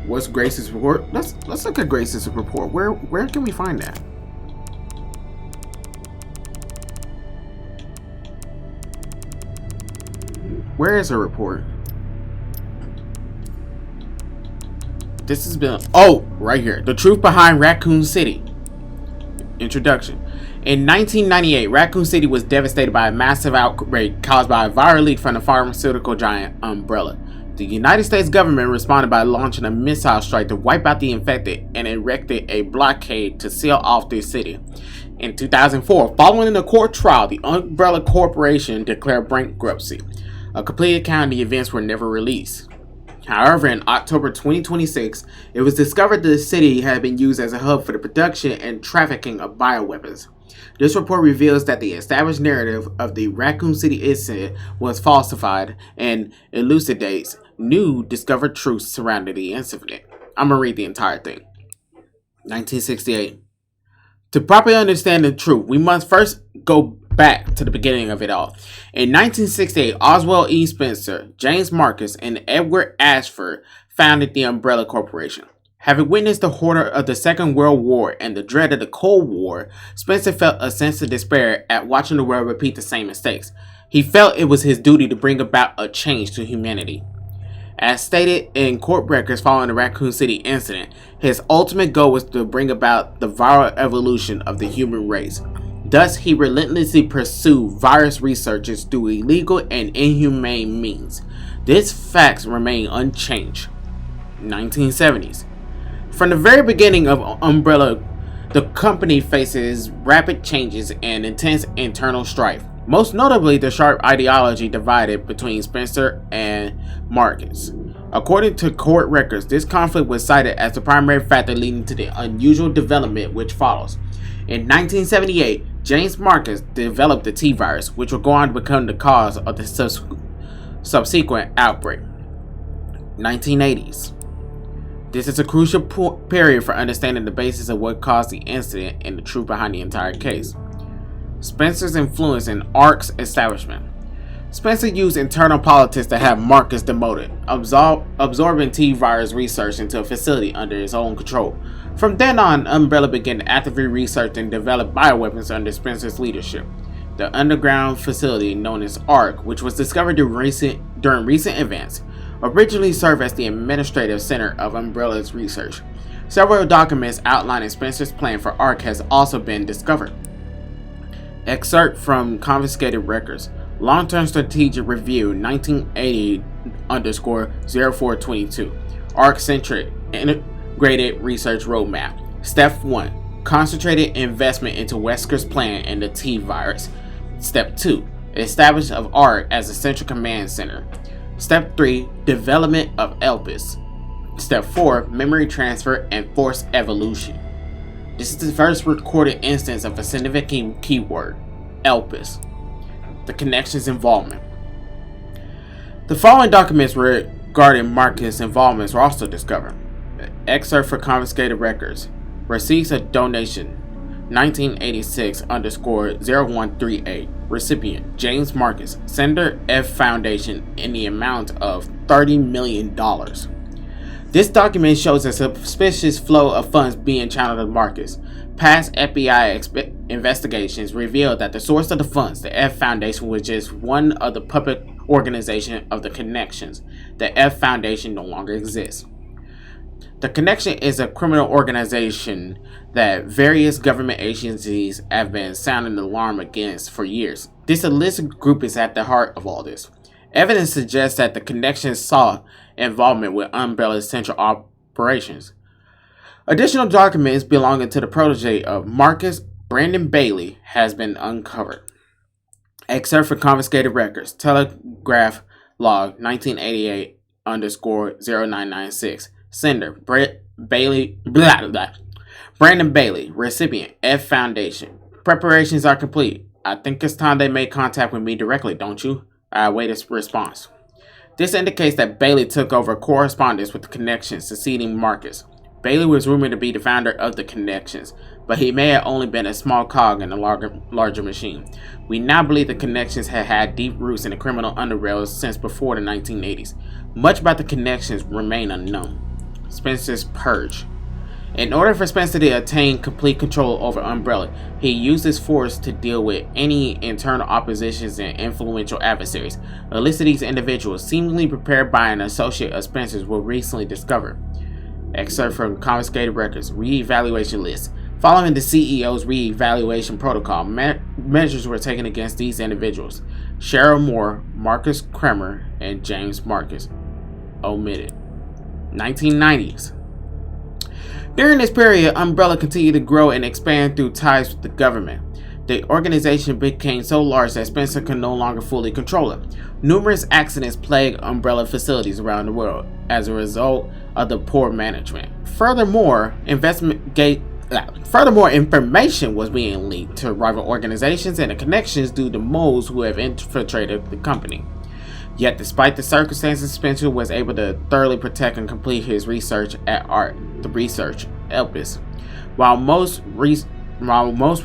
What's Grace's report? Let's look at Grace's report. Where can we find that? Where is her report? This has been... Oh, right here. The truth behind Raccoon City. Introduction. In 1998, Raccoon City was devastated by a massive outbreak caused by a viral leak from the pharmaceutical giant Umbrella. The United States government responded by launching a missile strike to wipe out the infected and erected a blockade to seal off the city. In 2004, following a court trial, the Umbrella Corporation declared bankruptcy. A complete account of the events were never released. However, in October 2026, it was discovered that the city had been used as a hub for the production and trafficking of bioweapons. This report reveals that the established narrative of the Raccoon City incident was falsified and elucidates new discovered truths surrounding the incident. I'm going to read the entire thing. 1968. To properly understand the truth, we must first go back to the beginning of it all. In 1968, Oswald E. Spencer, James Marcus, and Edward Ashford founded the Umbrella Corporation. Having witnessed the horror of the Second World War and the dread of the Cold War, Spencer felt a sense of despair at watching the world repeat the same mistakes. He felt it was his duty to bring about a change to humanity. As stated in court records following the Raccoon City incident, his ultimate goal was to bring about the viral evolution of the human race. Thus, he relentlessly pursued virus researches through illegal and inhumane means. These facts remain unchanged. 1970s. From the very beginning of Umbrella, the company faces rapid changes and intense internal strife. Most notably, the sharp ideology divided between Spencer and Marcus. According to court records, this conflict was cited as the primary factor leading to the unusual development which follows. In 1978, James Marcus developed the T-virus, which would go on to become the cause of the subsequent outbreak. 1980s. This is a crucial period for understanding the basis of what caused the incident and the truth behind the entire case. Spencer's influence in ARC's establishment. Spencer used internal politics to have Marcus demoted, absorbing T-virus research into a facility under his own control. From then on, Umbrella began to actively research and develop bioweapons under Spencer's leadership. The underground facility known as ARC, which was discovered during recent events, originally served as the administrative center of Umbrella's research. Several documents outlining Spencer's plan for ARC has also been discovered. Excerpt from confiscated records. Long-Term Strategic Review 1980-0422. ARC-centric Integrated Research Roadmap. Step 1. Concentrated investment into Wesker's plan and the T-virus. Step 2. Establishment of ARC as a central command center. Step 3. Development of ELPIS. Step 4. Memory transfer and forced evolution. This is the first recorded instance of a significant keyword, ELPIS. The connection's involvement. The following documents regarding Marcus' involvements were also discovered. Excerpt for confiscated records. Receipts of donation 1986_0138. Recipient James Marcus. Sender F Foundation in the amount of $30 million. This document shows a suspicious flow of funds being channeled to Marcus. Past FBI investigations revealed that the source of the funds, the F Foundation, was just one of the puppet organization of the Connections. The F Foundation no longer exists. The Connection is a criminal organization that various government agencies have been sounding the alarm against for years. This illicit group is at the heart of all this. Evidence suggests that the Connection saw involvement with Umbrella's central operations. Additional documents belonging to the protege of Marcus, Brandon Bailey, has been uncovered. Excerpt from confiscated records. Telegraph log 1988_0996. Sender Brandon Bailey. Recipient F Foundation. Preparations are complete. I think it's time they made contact with me directly, don't you? I await a response. This indicates that Bailey took over correspondence with the Connections, succeeding Marcus. Bailey was rumored to be the founder of the Connections, but he may have only been a small cog in a larger machine. We now believe the Connections had had deep roots in the criminal underworld since before the 1980s. Much about the Connections remain unknown. Spencer's purge. In order for Spencer to attain complete control over Umbrella, he used his force to deal with any internal oppositions and influential adversaries. A list of these individuals, seemingly prepared by an associate of Spencer's, were recently discovered. Excerpt from confiscated records. Re-evaluation list. Following the CEO's re-evaluation protocol, measures were taken against these individuals: Cheryl Moore, Marcus Kremer, and James Marcus. Omitted. 1990s. During this period, Umbrella continued to grow and expand through ties with the government. The organization became so large that Spencer could no longer fully control it. Numerous accidents plagued Umbrella facilities around the world as a result of the poor management. Furthermore, information was being leaked to rival organizations and the connections due to moles who have infiltrated the company. Yet, despite the circumstances, Spencer was able to thoroughly protect and complete his research at ART, the research Elpis. While most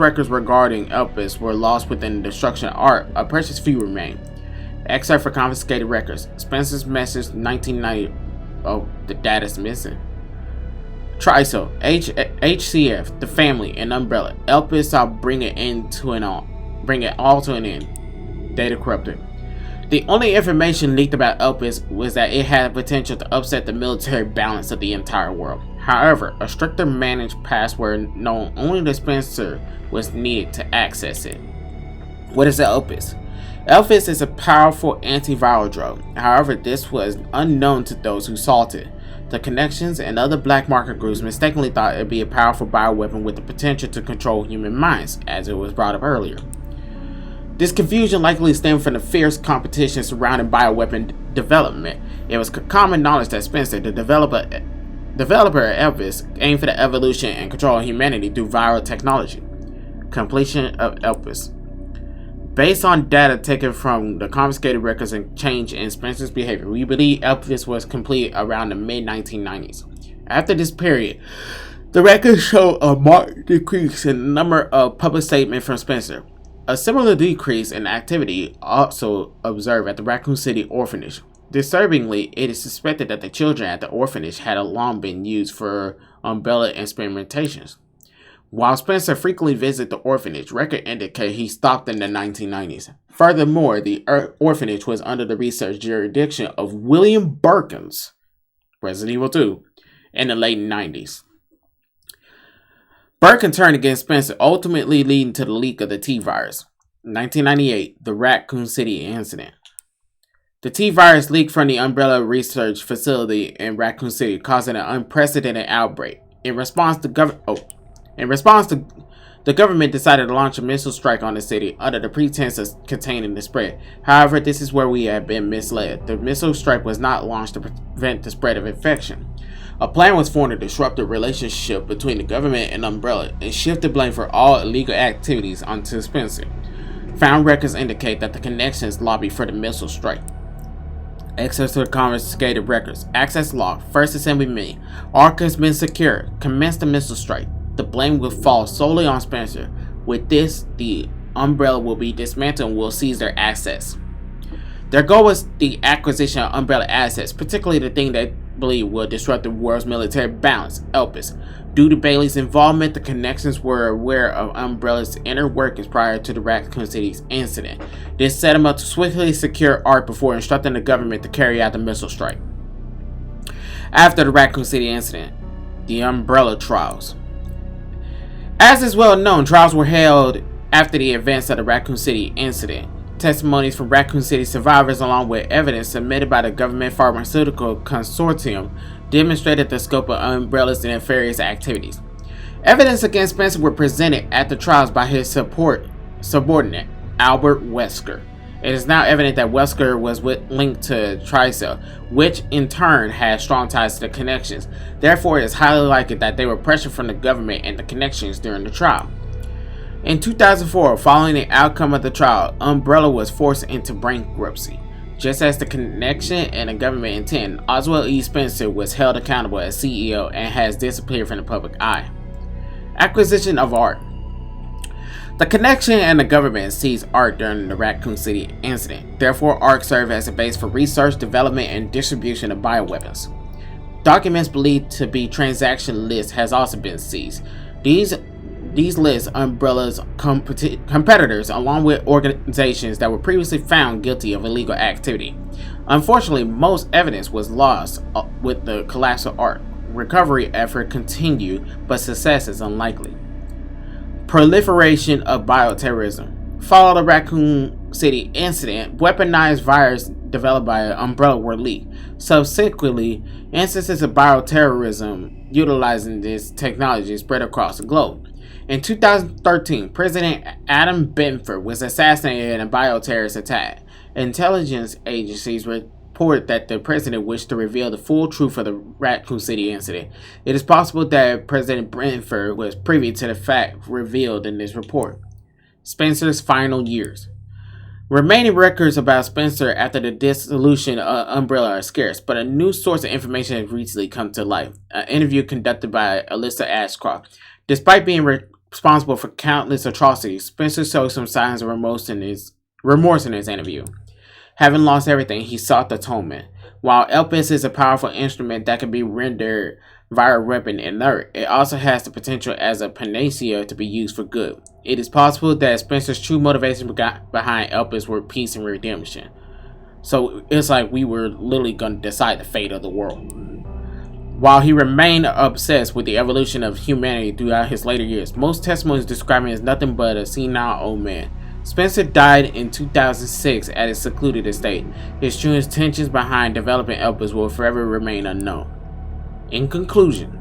records regarding Elpis were lost within the destruction of ART, a precious few remain. Excerpt for confiscated records. Spencer's message 1990. Oh, the data's missing. Triso, HCF, the family, and Umbrella. Elpis saw bring it all to an end. Data corrupted. The only information leaked about Elpis was that it had potential to upset the military balance of the entire world. However, a stricter managed password known only to Spencer was needed to access it. What is Elpis? Elpis is a powerful antiviral drug. However, this was unknown to those who sought it. The connections and other black market groups mistakenly thought it would be a powerful bioweapon with the potential to control human minds, as it was brought up earlier. This confusion likely stemmed from the fierce competition surrounding bioweapon development. It was common knowledge that Spencer, the developer of Elpis, aimed for the evolution and control of humanity through viral technology. Completion of Elpis. Based on data taken from the confiscated records and change in Spencer's behavior, we believe Elpis was completed around the mid-1990s. After this period, the records show a marked decrease in the number of public statements from Spencer. A similar decrease in activity also observed at the Raccoon City orphanage. Disturbingly, it is suspected that the children at the orphanage had long been used for Umbrella experimentations. While Spencer frequently visited the orphanage, records indicate he stopped in the 1990s. Furthermore, the orphanage was under the research jurisdiction of William Birkin's Resident Evil 2 in the late 90s. Birkin turned against Spencer, ultimately leading to the leak of the T-virus. 1998, the Raccoon City incident. The T-virus leaked from the Umbrella research facility in Raccoon City, causing an unprecedented outbreak. In response, the government decided to launch a missile strike on the city under the pretense of containing the spread. However, this is where we have been misled. The missile strike was not launched to prevent the spread of infection. A plan was formed to disrupt the relationship between the government and Umbrella and shift the blame for all illegal activities onto Spencer. Found records indicate that the connections lobbied for the missile strike. Access to the confiscated records. Access log. First assembly meeting. ARC has been secured. Commence the missile strike. The blame will fall solely on Spencer. With this, the Umbrella will be dismantled and will seize their assets. Their goal was the acquisition of Umbrella assets, particularly the thing they believe will disrupt the world's military balance, Elpis. Due to Bailey's involvement, the connections were aware of Umbrella's inner workings prior to the Raccoon City's incident. This set him up to swiftly secure ARC before instructing the government to carry out the missile strike. After the Raccoon City incident, the Umbrella trials. As is well known, trials were held after the events of the Raccoon City incident. Testimonies from Raccoon City survivors, along with evidence submitted by the government pharmaceutical consortium, demonstrated the scope of Umbrella's nefarious activities. Evidence against Spencer were presented at the trials by his subordinate, Albert Wesker. It is now evident that Wesker was linked to Triso, which in turn had strong ties to the connections. Therefore, it is highly likely that they were pressured from the government and the connections during the trial. In 2004, following the outcome of the trial, Umbrella was forced into bankruptcy. Just as the connection and the government intend, Oswald E. Spencer was held accountable as CEO and has disappeared from the public eye. Acquisition of ARC. The connection and the government seized ARC during the Raccoon City incident. Therefore, ARC served as a base for research, development, and distribution of bioweapons. Documents believed to be transaction lists has also been seized. These lists Umbrella's competitors, along with organizations that were previously found guilty of illegal activity. Unfortunately, most evidence was lost with the collapse of ARC. Recovery effort continued, but success is unlikely. Proliferation of bioterrorism. Following the Raccoon City incident, weaponized virus developed by Umbrella were leaked. Subsequently, instances of bioterrorism utilizing this technology spread across the globe. In 2013, President Adam Benford was assassinated in a bioterrorist attack. Intelligence agencies reported that the president wished to reveal the full truth of the Raccoon City incident. It is possible that President Benford was privy to the fact revealed in this report. Spencer's final years. Remaining records about Spencer after the dissolution of Umbrella are scarce, but a new source of information has recently come to light. An interview conducted by Alyssa Ashcroft. Despite being responsible for countless atrocities, Spencer showed some signs of remorse in his interview. Having lost everything, he sought atonement. While Elpis is a powerful instrument that can be rendered via weapon inert, it also has the potential as a panacea to be used for good. It is possible that Spencer's true motivation behind Elpis were peace and redemption. So it's like we were literally going to decide the fate of the world. While he remained obsessed with the evolution of humanity throughout his later years, most testimonies describe him as nothing but a senile old man. Spencer died in 2006 at his secluded estate. His true intentions behind developing Elpis will forever remain unknown. In conclusion,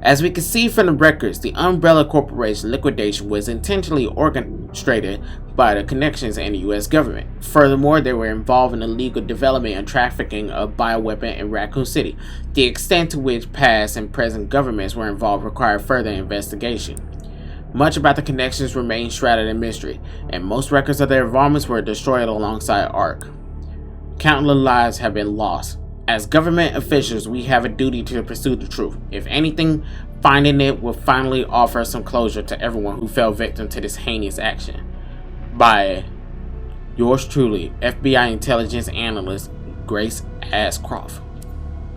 as we can see from the records, the Umbrella Corporation liquidation was intentionally orchestrated by the connections in the U.S. government. Furthermore, they were involved in illegal development and trafficking of bioweapon in Raccoon City. The extent to which past and present governments were involved required further investigation. Much about the connections remains shrouded in mystery, and most records of their involvements were destroyed alongside ARC. Countless lives have been lost. As government officials, we have a duty to pursue the truth. If anything, finding it will finally offer some closure to everyone who fell victim to this heinous action. By yours truly, FBI intelligence analyst Grace Ashcroft.